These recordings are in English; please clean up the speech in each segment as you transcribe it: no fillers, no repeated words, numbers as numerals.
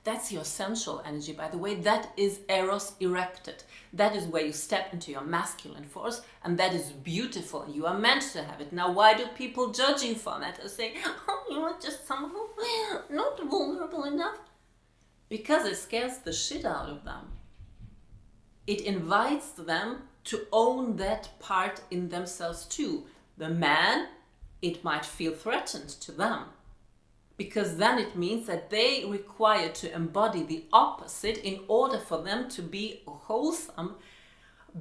That's your sensual energy, by the way. That is Eros erected. That is where you step into your masculine force, and that is beautiful. You are meant to have it. Now, why do people judge you for that and say, oh, you are just someone not vulnerable enough? Because it scares the shit out of them. It invites them to own that part in themselves too. The man, it might feel threatened to them, because then it means that they require to embody the opposite in order for them to be a wholesome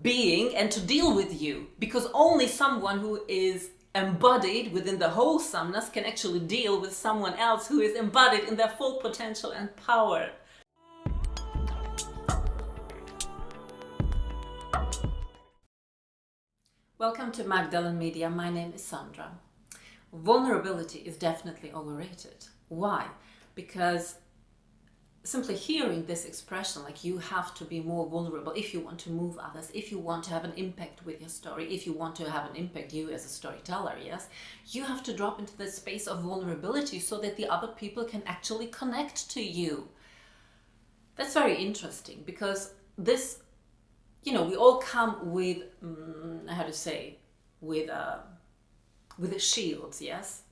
being and to deal with you. Because only someone who is embodied within the wholesomeness can actually deal with someone else who is embodied in their full potential and power. Welcome to Magdalene Media. My name is Sandra. Vulnerability is definitely overrated. Why? Because simply hearing this expression, like you have to be more vulnerable if you want to move others, if you want to have an impact with your story, if you want to have an impact, you as a storyteller, yes, you have to drop into the space of vulnerability so that the other people can actually connect to you. That's very interesting, because this, we all come with, with the shields, yes,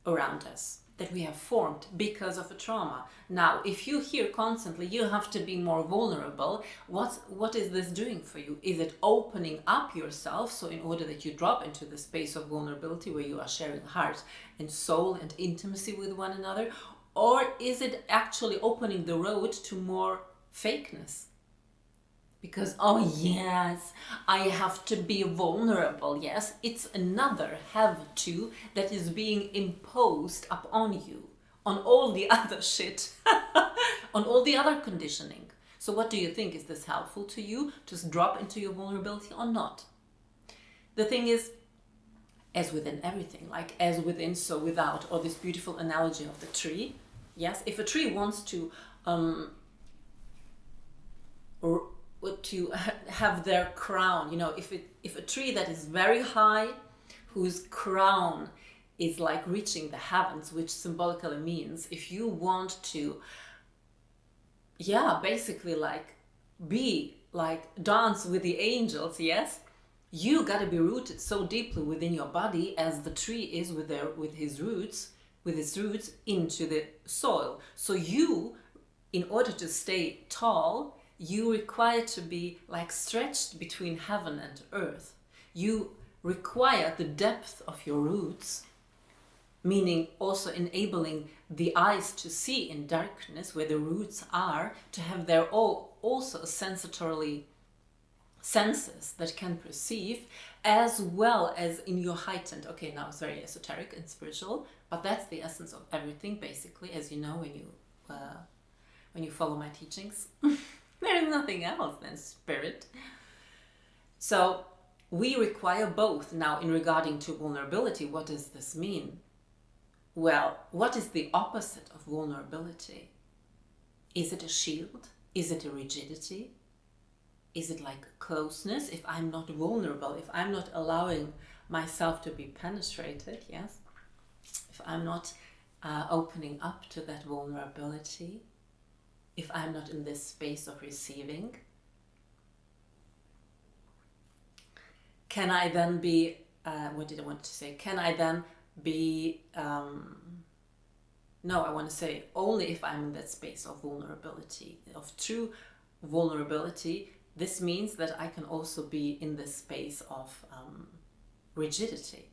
around us that we have formed because of a trauma. Now, if you hear constantly, you have to be more vulnerable, what is this doing for you? Is it opening up yourself, so in order that you drop into the space of vulnerability where you are sharing heart and soul and intimacy with one another? Or is it actually opening the road to more fakeness? Because, oh yes, I have to be vulnerable, yes, it's another have to that is being imposed upon you, on all the other shit, on all the other conditioning. So what do you think? Is this helpful to you? Just drop into your vulnerability or not? The thing is, as within everything, like as within, so without, or this beautiful analogy of the tree, yes, if a tree wants to have their crown, if a tree that is very high, whose crown is like reaching the heavens, which symbolically means if you want to, basically like be like dance with the angels, yes, you got to be rooted so deeply within your body as the tree is with its roots into the soil. So you, in order to stay tall, you require to be like stretched between heaven and earth. You require the depth of your roots, meaning also enabling the eyes to see in darkness where the roots are, to have their also sensatorily senses that can perceive, as well as in your heightened, okay, now it's very esoteric and spiritual, but that's the essence of everything, basically, as you know when you follow my teachings. There is nothing else than spirit. So we require both. Now, in regarding to vulnerability, what does this mean? Well, what is the opposite of vulnerability? Is it a shield? Is it a rigidity? Is it like closeness? If I'm not vulnerable, if I'm not allowing myself to be penetrated, yes? If I'm not opening up to that vulnerability, if I'm not in this space of receiving, can I then be, what did I want to say? Can I then be, I want to say only if I'm in that space of vulnerability, of true vulnerability. This means that I can also be in this space of rigidity.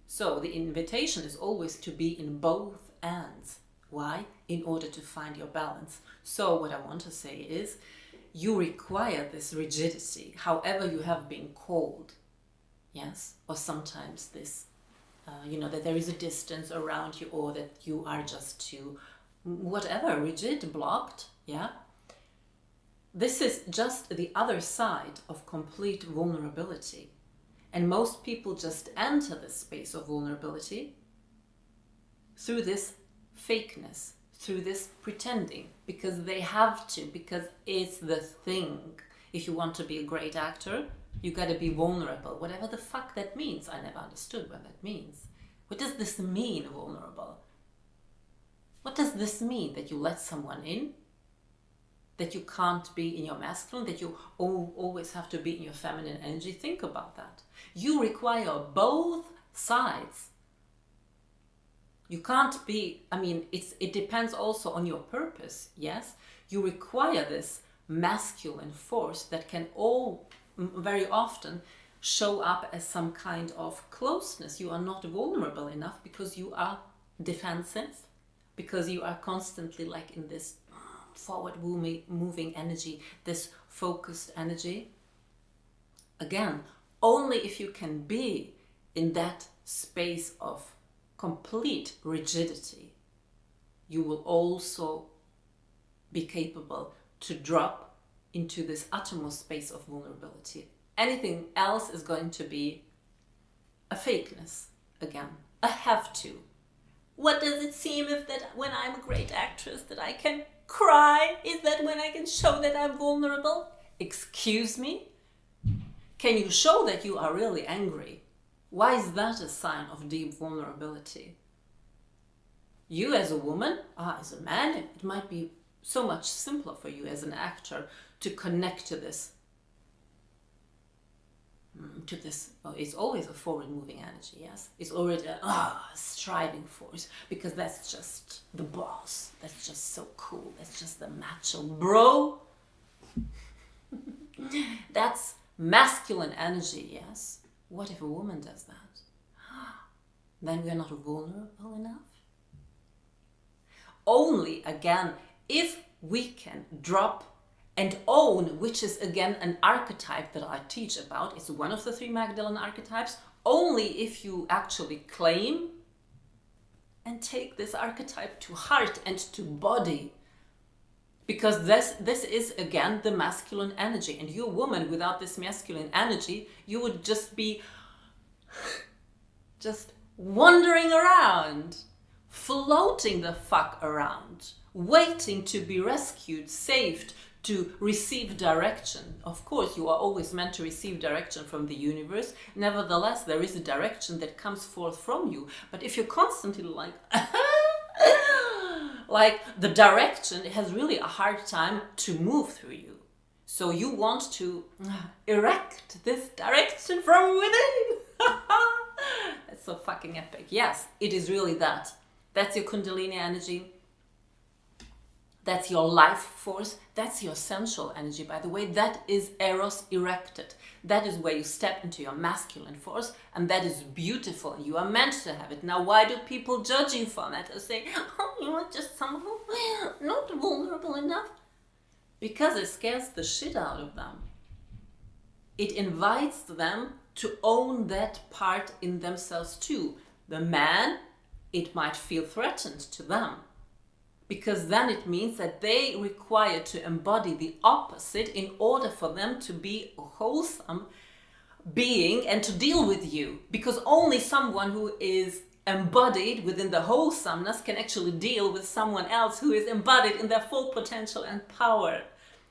So the invitation is always to be in both ends. Why? In order to find your balance. So what I want to say is, you require this rigidity, however you have been called, yes? Or sometimes this, that there is a distance around you, or that you are just too, whatever, rigid, blocked, yeah? This is just the other side of complete vulnerability. And most people just enter this space of vulnerability through this fakeness, through this pretending, because they have to, because it's the thing. If you want to be a great actor, you gotta be vulnerable, whatever the fuck that means. I never understood what that means. What does this mean, vulnerable? What does this mean? That you let someone in? That you can't be in your masculine? That you always have to be in your feminine energy? Think about that. You require both sides. You can't be, I mean, it depends also on your purpose, yes? You require this masculine force that can very often show up as some kind of closeness. You are not vulnerable enough because you are defensive, because you are constantly like in this forward moving energy, this focused energy. Again, only if you can be in that space of complete rigidity, you will also be capable to drop into this uttermost space of vulnerability. Anything else is going to be a fakeness again, a have to. What does it seem if that when I'm a great actress that I can cry? Is that when I can show that I'm vulnerable? Excuse me? Can you show that you are really angry? Why is that a sign of deep vulnerability? You as a woman, as a man, it might be so much simpler for you as an actor to connect to this. It's always a forward moving energy, yes? It's already a striving force, because that's just the boss. That's just so cool. That's just the macho bro. That's masculine energy, yes? What if a woman does that? Then we are not vulnerable enough? Only, again, if we can drop and own, which is again an archetype that I teach about, it's one of the 3 Magdalene archetypes, only if you actually claim and take this archetype to heart and to body. Because this is again the masculine energy, and you, woman, without this masculine energy, you would just be just wandering around, floating the fuck around, waiting to be rescued, saved, to receive direction. Of course, you are always meant to receive direction from the universe. Nevertheless, there is a direction that comes forth from you. But if you're constantly like the direction has really a hard time to move through you. So you want to erect this direction from within. That's so fucking epic. Yes, it is really that. That's your Kundalini energy. That's your life force. That's your sensual energy, by the way. That is Eros erected. That is where you step into your masculine force, and that is beautiful. You are meant to have it. Now, why do people judge you for that and say, oh, you are just someone not vulnerable enough? Because it scares the shit out of them. It invites them to own that part in themselves too. The man, it might feel threatened to them, because then it means that they require to embody the opposite in order for them to be a wholesome being and to deal with you. Because only someone who is embodied within the wholesomeness can actually deal with someone else who is embodied in their full potential and power.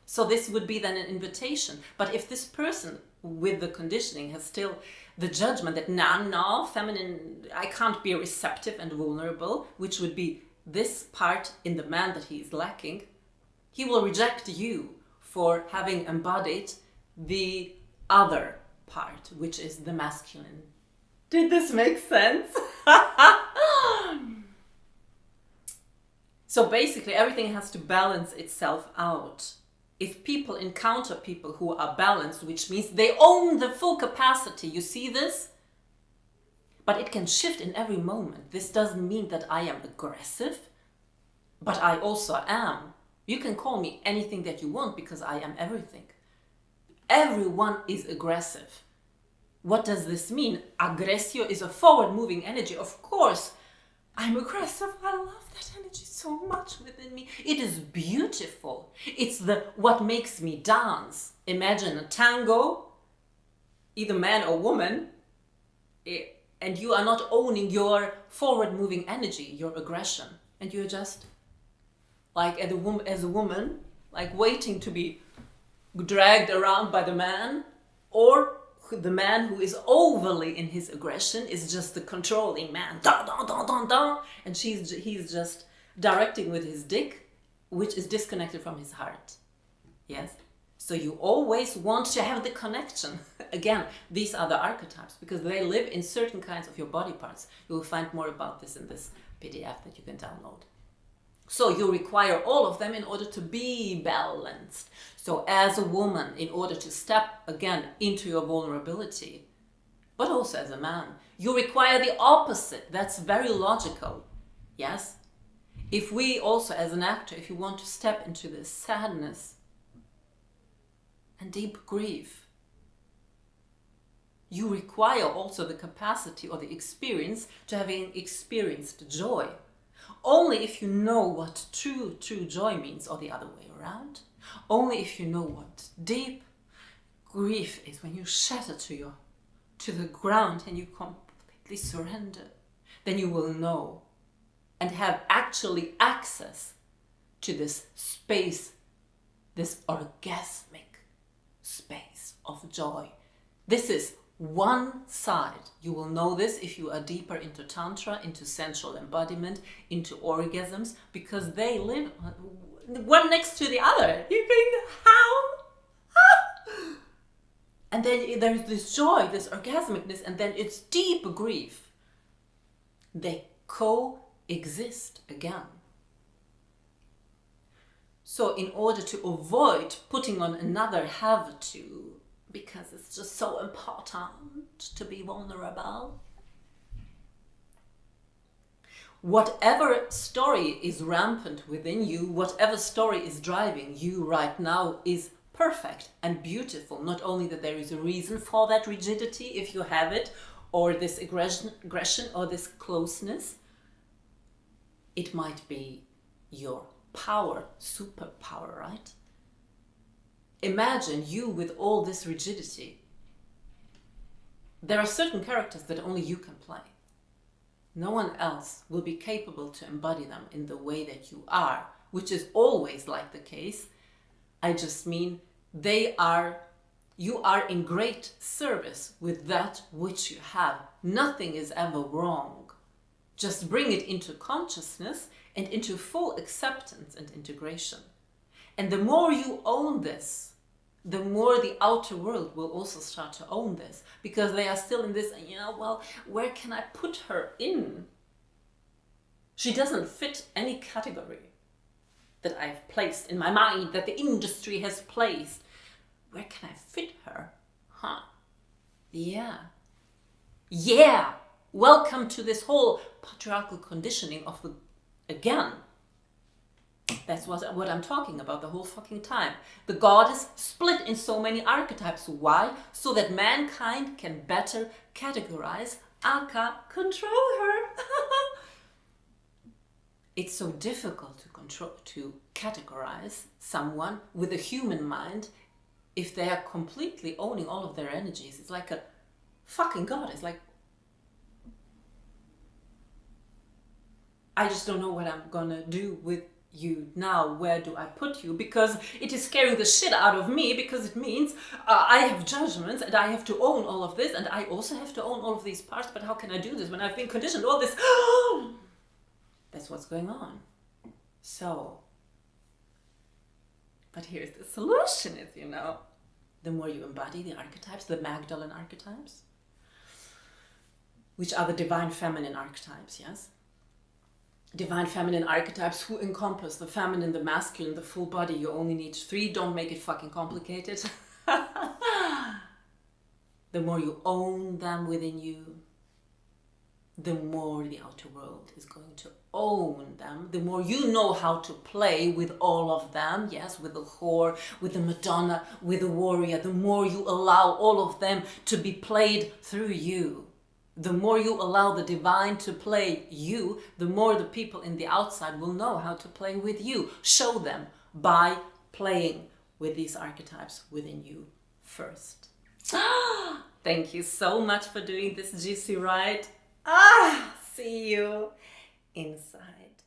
So this would be then an invitation. But if this person with the conditioning has still the judgment that no, feminine, I can't be receptive and vulnerable, which would be this part in the man that he is lacking, he will reject you for having embodied the other part, which is the masculine. Did this make sense? So basically everything has to balance itself out. If people encounter people who are balanced, which means they own the full capacity, you see this? But it can shift in every moment. This doesn't mean that I am aggressive, but I also am. You can call me anything that you want because I am everything. Everyone is aggressive. What does this mean? Aggressio is a forward-moving energy. Of course, I'm aggressive. I love that energy so much within me. It is beautiful. It's what makes me dance. Imagine a tango, either man or woman, and you are not owning your forward-moving energy, your aggression, and you're just like as a woman, like waiting to be dragged around by the man, or the man who is overly in his aggression is just the controlling man, and he's just directing with his dick, which is disconnected from his heart. Yes? So you always want to have the connection. Again, these are the archetypes because they live in certain kinds of your body parts. You will find more about this in this PDF that you can download. So you require all of them in order to be balanced. So as a woman, in order to step again into your vulnerability, but also as a man, you require the opposite. That's very logical. Yes? If we also, as an actor, if you want to step into this sadness and deep grief, you require also the capacity or the experience to having experienced joy. Only if you know what true joy means, or the other way around, only if you know what deep grief is, when you shatter to the ground and you completely surrender, then you will know and have actually access to this space, this orgasmic space of joy. This is one side. You will know this if you are deeper into Tantra, into sensual embodiment, into orgasms, because they live one next to the other. You think, how? And then there's this joy, this orgasmicness, and then it's deep grief. They coexist again. So in order to avoid putting on another have to, because it's just so important to be vulnerable, whatever story is rampant within you, whatever story is driving you right now is perfect and beautiful. Not only that there is a reason for that rigidity, if you have it, or this aggression or this closeness, it might be your power, superpower, right? Imagine you with all this rigidity. There are certain characters that only you can play. No one else will be capable to embody them in the way that you are, which is always like the case. I just mean you are in great service with that which you have. Nothing is ever wrong. Just bring it into consciousness and into full acceptance and integration. And the more you own this, the more the outer world will also start to own this, because they are still in this, well, where can I put her in? She doesn't fit any category that I've placed in my mind, that the industry has placed. Where can I fit her? Yeah. Welcome to this whole patriarchal conditioning of again. That's what I'm talking about the whole fucking time. The goddess split in so many archetypes. Why? So that mankind can better categorize, aka control her. It's so difficult to categorize someone with a human mind if they are completely owning all of their energies. It's like a fucking goddess. Like, I just don't know what I'm gonna do with you now. Where do I put you? Because it is scaring the shit out of me, because it means I have judgments and I have to own all of this, and I also have to own all of these parts. But how can I do this when I've been conditioned all this? That's what's going on. So, but here's the solution, is, the more you embody the archetypes, the Magdalene archetypes, which are the divine feminine archetypes, yes? Divine feminine archetypes who encompass the feminine, the masculine, the full body. You only need 3. Don't make it fucking complicated. The more you own them within you, the more the outer world is going to own them. The more you know how to play with all of them, yes, with the whore, with the Madonna, with the warrior, the more you allow all of them to be played through you. The more you allow the divine to play you, the more the people in the outside will know how to play with you. Show them by playing with these archetypes within you first. Thank you so much for doing this juicy ride. See you inside.